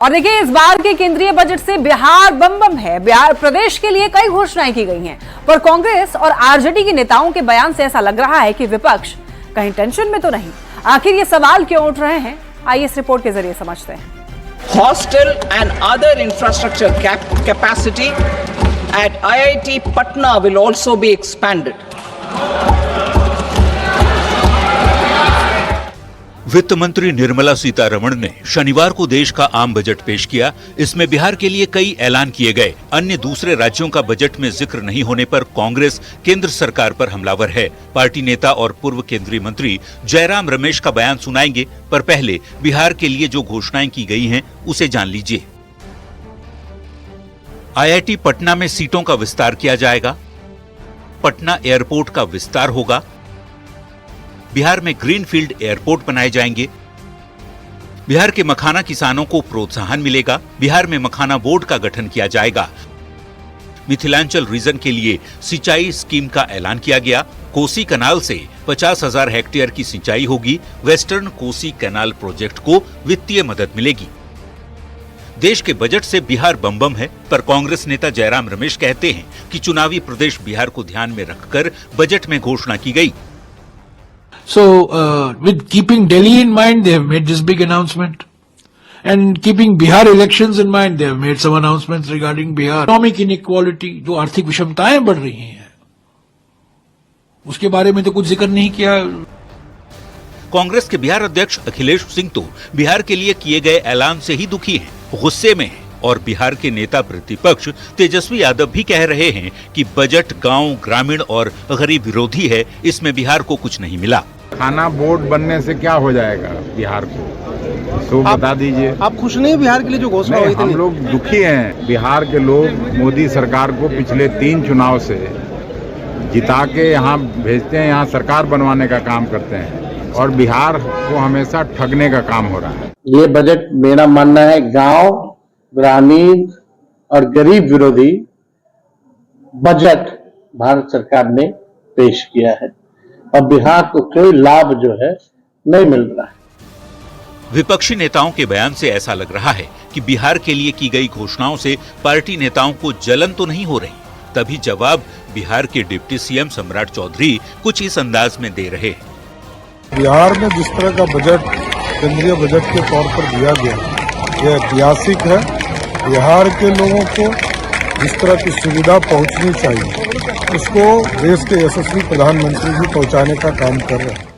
और देखिए, इस बार के केंद्रीय बजट से बिहार बम बम है। बिहार प्रदेश के लिए कई घोषणाएं की गई हैं, पर कांग्रेस और आरजेडी के नेताओं के बयान से ऐसा लग रहा है कि विपक्ष कहीं टेंशन में तो नहीं। आखिर ये सवाल क्यों उठ रहे हैं, आइए इस रिपोर्ट के जरिए समझते हैं। Hostel and other infrastructure capacity at IIT Patna will also be expanded. वित्त मंत्री निर्मला सीतारमण ने शनिवार को देश का आम बजट पेश किया। इसमें बिहार के लिए कई ऐलान किए गए। अन्य दूसरे राज्यों का बजट में जिक्र नहीं होने पर कांग्रेस केंद्र सरकार पर हमलावर है। पार्टी नेता और पूर्व केंद्रीय मंत्री जयराम रमेश का बयान सुनाएंगे, पर पहले बिहार के लिए जो घोषणाएं की गई हैं उसे जान लीजिए। IIT पटना में सीटों का विस्तार किया जाएगा। पटना एयरपोर्ट का विस्तार होगा। बिहार में ग्रीनफील्ड एयरपोर्ट बनाए जाएंगे। बिहार के मखाना किसानों को प्रोत्साहन मिलेगा। बिहार में मखाना बोर्ड का गठन किया जाएगा। मिथिलांचल रीजन के लिए सिंचाई स्कीम का ऐलान किया गया। कोसी कैनाल से 50,000 हेक्टेयर की सिंचाई होगी। वेस्टर्न कोसी कैनाल प्रोजेक्ट को वित्तीय मदद मिलेगी। देश के बजट से बिहार बम बम है, पर कांग्रेस नेता जयराम रमेश कहते हैं कि चुनावी प्रदेश बिहार को ध्यान में रखकर बजट में घोषणा की गई। So, with keeping Delhi in mind, they have made this big announcement. And keeping Bihar elections in mind, they have made some announcements regarding Bihar. Economic inequality, जो आर्थिक विषमताएं बढ़ रही हैं, उसके बारे में तो कुछ जिक्र नहीं किया। कांग्रेस के बिहार अध्यक्ष अखिलेश सिंह तो बिहार के लिए किए गए ऐलान से ही दुखी हैं, गुस्से में हैं। और बिहार के नेता प्रतिपक्ष तेजस्वी यादव भी कह रहे हैं कि बजट गांव, ग्रामीण और गरीब विरोधी है, इसमें बिहार को कुछ नहीं मिला। खाना बोर्ड बनने से क्या हो जाएगा बिहार को, तो बता दीजिए। आप खुश नहीं बिहार के लिए जो घोषणा हुई थी? हम लोग दुखी हैं। बिहार के लोग मोदी सरकार को पिछले 3 चुनाव से जिता के यहाँ भेजते हैं, यहाँ सरकार बनवाने का काम करते हैं, और बिहार को हमेशा ठगने का काम हो रहा है। ये बजट मेरा मानना है गांव, ग्रामीण और गरीब विरोधी बजट भारत सरकार ने पेश किया है, और बिहार को कोई लाभ जो है नहीं मिल रहा है। विपक्षी नेताओं के बयान से ऐसा लग रहा है कि बिहार के लिए की गई घोषणाओं से पार्टी नेताओं को जलन तो नहीं हो रही। तभी जवाब बिहार के डिप्टी सीएम सम्राट चौधरी कुछ इस अंदाज में दे रहे हैं। बिहार में जिस तरह का बजट केंद्रीय बजट के तौर पर दिया गया, यह ऐतिहासिक है। बिहार के लोगों को जिस तरह की सुविधा पहुंचनी चाहिए, उसको देश के यशस्वी प्रधानमंत्री जी पहुंचाने का काम कर रहे हैं।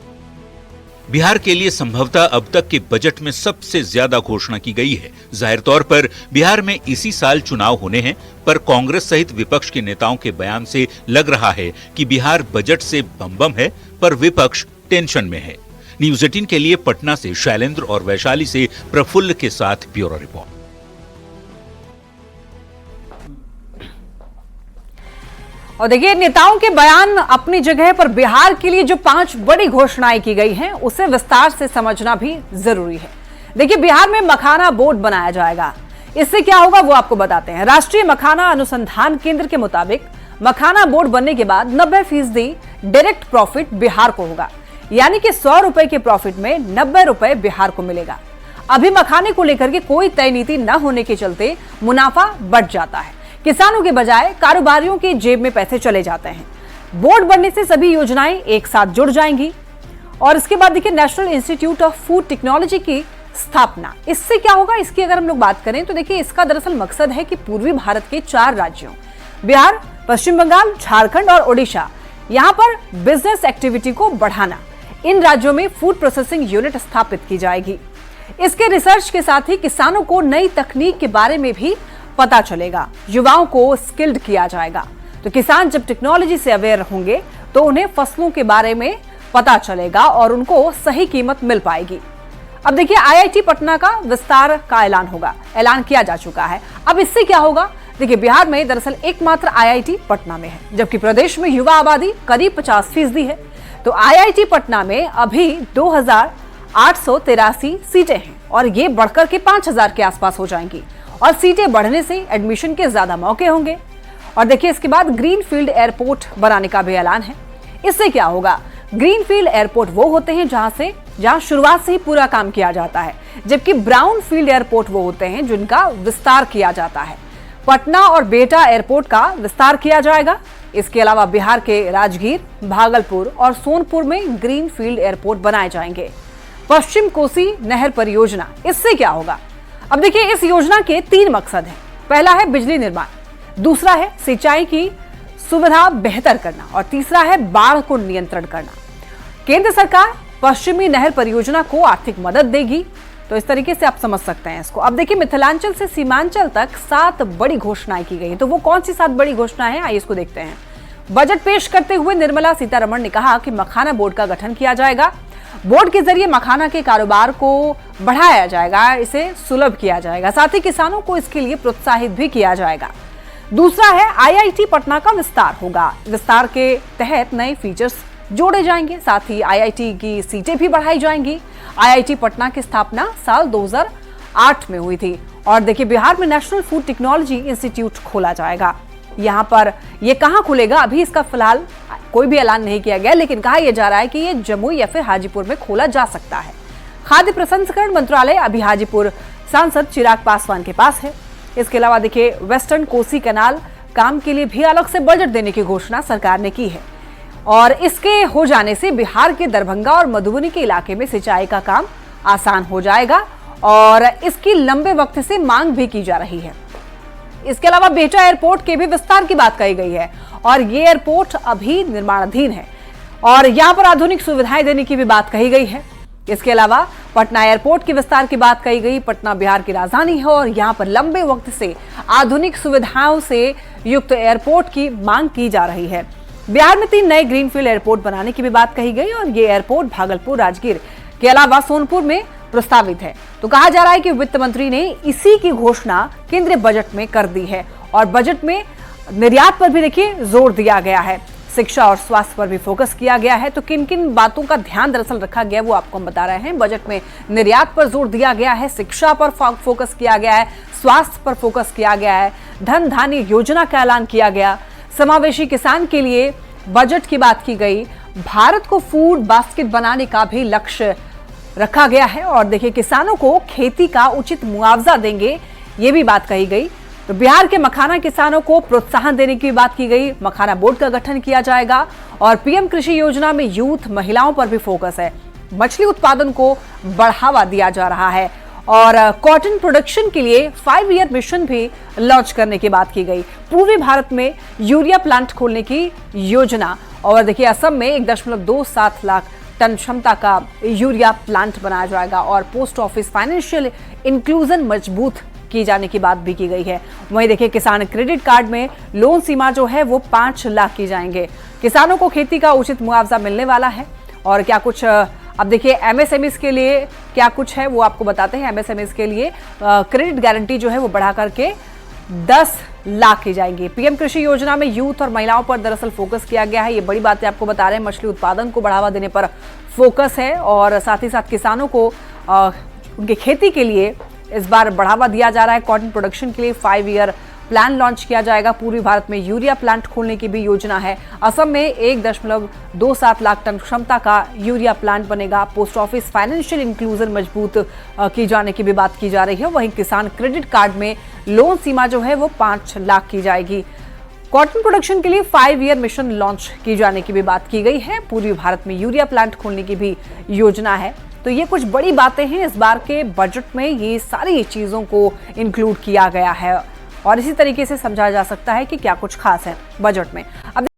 बिहार के लिए संभवतः अब तक के बजट में सबसे ज्यादा घोषणा की गई है। जाहिर तौर पर बिहार में इसी साल चुनाव होने हैं, पर कांग्रेस सहित विपक्ष के नेताओं के बयान से लग रहा है कि बिहार बजट से बम बम है, पर विपक्ष टेंशन में है। न्यूज 18 के लिए पटना से शैलेंद्र और वैशाली से प्रफुल्ल के साथ ब्यूरो रिपोर्ट। और देखिए, नेताओं के बयान अपनी जगह पर बिहार के लिए जो 5 बड़ी घोषणाएं की गई हैं, उसे विस्तार से समझना भी जरूरी है। देखिए, बिहार में मखाना बोर्ड बनाया जाएगा। इससे क्या होगा वो आपको बताते हैं। राष्ट्रीय मखाना अनुसंधान केंद्र के मुताबिक मखाना बोर्ड बनने के बाद 90% डायरेक्ट प्रॉफिट बिहार को होगा, यानी कि 100 रुपए के प्रॉफिट में 90 रुपए बिहार को मिलेगा। अभी मखाने को लेकर के कोई तय नीति न होने के चलते मुनाफा बढ़ जाता है। किसानों के बजाय कारोबारियों की जेब में पैसे चले जाते हैं। बोर्ड बनने से सभी योजनाएं एक साथ जुड़ जाएंगी। और इसके बाद देखिए, national institute of food technology की स्थापना। इससे क्या होगा, इसकी अगर हम लोग बात करें तो देखिए, इसका दरअसल मकसद है कि पूर्वी भारत के 4 राज्यों बिहार, पश्चिम बंगाल, झारखंड और ओडिशा, यहां पर बिजनेस एक्टिविटी को बढ़ाना। इन राज्यों में फूड प्रोसेसिंग यूनिट स्थापित की जाएगी। इसके रिसर्च के साथ ही किसानों को नई तकनीक के बारे में भी पता चलेगा। युवाओं को स्किल्ड किया जाएगा। तो किसान जब टेक्नोलॉजी से अवेयर होंगे तो उन्हें फसलों के बारे में पता चलेगा और उनको सही कीमत मिल पाएगी। अब देखिए, IIT पटना का विस्तार का ऐलान किया जा चुका है। अब इससे क्या होगा, देखिए, बिहार में दरअसल एकमात्र IIT पटना में है, जबकि प्रदेश में युवा आबादी करीब 50% है। तो IIT पटना में अभी 2883 सीटें हैं, और ये बढ़कर के 5000 के आसपास हो जाएंगी। और सीटें बढ़ने से एडमिशन के ज्यादा मौके होंगे। और देखिए, इसके बाद ग्रीनफील्ड एयरपोर्ट बनाने का भी ऐलान है। इससे क्या होगा, ग्रीनफील्ड एयरपोर्ट वो होते हैं जहां से जहां शुरुआत से ही पूरा काम किया जाता है, जबकि ब्राउन फील्ड एयरपोर्ट वो होते हैं जिनका विस्तार किया जाता है। पटना और बेटा एयरपोर्ट का विस्तार किया जाएगा। इसके अलावा बिहार के राजगीर, भागलपुर और सोनपुर में ग्रीन फील्ड एयरपोर्ट बनाए जाएंगे। पश्चिम कोसी नहर परियोजना, इससे क्या होगा? अब देखिए, इस योजना के 3 मकसद हैं। पहला है बिजली निर्माण, दूसरा है सिंचाई की सुविधा बेहतर करना और तीसरा है बाढ़ को नियंत्रण करना। केंद्र सरकार पश्चिमी नहर परियोजना को आर्थिक मदद देगी, तो इस तरीके से आप समझ सकते हैं इसको। अब देखिए, मिथिलांचल से सीमांचल तक 7 बड़ी घोषणाएं की गई। तो वो कौन सी 7 बड़ी घोषणाएं हैं, आइए इसको देखते हैं। बजट पेश करते हुए निर्मला सीतारमण ने कहा कि मखाना बोर्ड का गठन किया जाएगा। बोर्ड के जरिए मखाना के कारोबार को बढ़ाया जाएगा, इसे सुलभ किया जाएगा, साथ ही किसानों को इसके लिए प्रोत्साहित भी किया जाएगा। दूसरा है IIT पटना का विस्तार होगा। विस्तार के तहत नए फीचर्स जोड़े जाएंगे, साथ ही IIT की सीटें भी बढ़ाई जाएंगी। IIT पटना की स्थापना साल 2008 में हुई थी। और देखिए, बिहार में नेशनल फूड टेक्नोलॉजी इंस्टीट्यूट खोला जाएगा। यहाँ पर ये कहाँ खुलेगा, अभी इसका फिलहाल कोई भी ऐलान नहीं किया गया, लेकिन कहा यह जा रहा है कि ये जमुई या फिर हाजीपुर में खोला जा सकता है। खाद्य प्रसंस्करण मंत्रालय अभी हाजीपुर सांसद चिराग पासवान के पास है। इसके अलावा देखिए, वेस्टर्न कोसी कैनाल काम के लिए भी अलग से बजट देने की घोषणा सरकार ने की है और इसके हो जाने से बिहार के दरभंगा और मधुबनी के इलाके में सिंचाई का काम आसान हो जाएगा और इसकी लंबे वक्त से मांग भी की जा रही है। इसके अलावा बेटा एयरपोर्ट के भी विस्तार की बात कही गई है और ये एयरपोर्ट अभी निर्माणाधीन है और यहां पर आधुनिक सुविधाएं देने की भी बात कही गई है। इसके अलावा पटना एयरपोर्ट के विस्तार की बात कही गई। पटना बिहार की राजधानी है और यहां पर लंबे वक्त से आधुनिक सुविधाओं से युक्त एयरपोर्ट की मांग की जा रही है। बिहार में 3 नए ग्रीनफील्ड एयरपोर्ट बनाने की भी बात कही गई और ये एयरपोर्ट भागलपुर, राजगीर के अलावा सोनपुर में प्रस्तावित है। तो कहा जा रहा है कि वित्त मंत्री ने इसी की घोषणा केंद्रीय बजट में कर दी है और बजट में निर्यात पर भी देखिए जोर दिया गया है, शिक्षा और स्वास्थ्य पर भी फोकस किया गया है। तो किन किन बातों का ध्यान दरअसल रखा गया वो आपको हम बता रहे हैं। बजट में निर्यात पर जोर दिया गया है, शिक्षा पर फोकस किया गया है, स्वास्थ्य पर फोकस किया गया है, धन धान्य योजना का ऐलान किया गया, समावेशी किसान के लिए बजट की बात की गई, भारत को फूड बास्केट बनाने का भी लक्ष्य रखा गया है और देखिए, किसानों को खेती का उचित मुआवजा देंगे, ये भी बात कही गई। तो बिहार के मखाना किसानों को प्रोत्साहन देने की बात की गई, मखाना बोर्ड का गठन किया जाएगा और PM कृषि योजना में यूथ महिलाओं पर भी फोकस है। मछली उत्पादन को बढ़ावा दिया जा रहा है और कॉटन प्रोडक्शन के लिए 5 ईयर मिशन भी लॉन्च करने की बात की गई। पूर्वी भारत में यूरिया प्लांट खोलने की योजना और देखिए, असम में 1.27 लाख टन क्षमता का यूरिया प्लांट बनाया जाएगा और पोस्ट ऑफिस फाइनेंशियल इंक्लूजन मजबूत की जाने की बात भी की गई है। वहीं देखिए, किसान क्रेडिट कार्ड में लोन सीमा जो है वो 5 लाख की जाएंगे। किसानों को खेती का उचित मुआवजा मिलने वाला है और क्या कुछ अब देखिए, MSMEs के लिए क्या कुछ है वो आपको बताते हैं। MSMEs के लिए क्रेडिट गारंटी जो है वो बढ़ा करके 10 लाख की जाएंगी। PM कृषि योजना में यूथ और महिलाओं पर दरअसल फोकस किया गया है, ये बड़ी बातें आपको बता रहे हैं। मछली उत्पादन को बढ़ावा देने पर फोकस है और साथ ही साथ किसानों को उनकी खेती के लिए इस बार बढ़ावा दिया जा रहा है। कॉटन प्रोडक्शन के लिए 5 ईयर प्लान लॉन्च किया जाएगा। पूर्वी भारत में यूरिया प्लांट खोलने की भी योजना है। असम में 1.27 लाख टन क्षमता का यूरिया प्लांट बनेगा। पोस्ट ऑफिस फाइनेंशियल इंक्लूजन मजबूत की जाने की भी बात की जा रही है। वहीं किसान क्रेडिट कार्ड में लोन सीमा जो है वो 5 लाख की जाएगी। कॉटन प्रोडक्शन के लिए 5 ईयर मिशन लॉन्च की जाने की भी बात की गई है। पूर्वी भारत में यूरिया प्लांट खोलने की भी योजना है। तो ये कुछ बड़ी बातें हैं इस बार के बजट में, ये सारी चीजों को इंक्लूड किया गया है और इसी तरीके से समझा जा सकता है कि क्या कुछ खास है बजट में। अब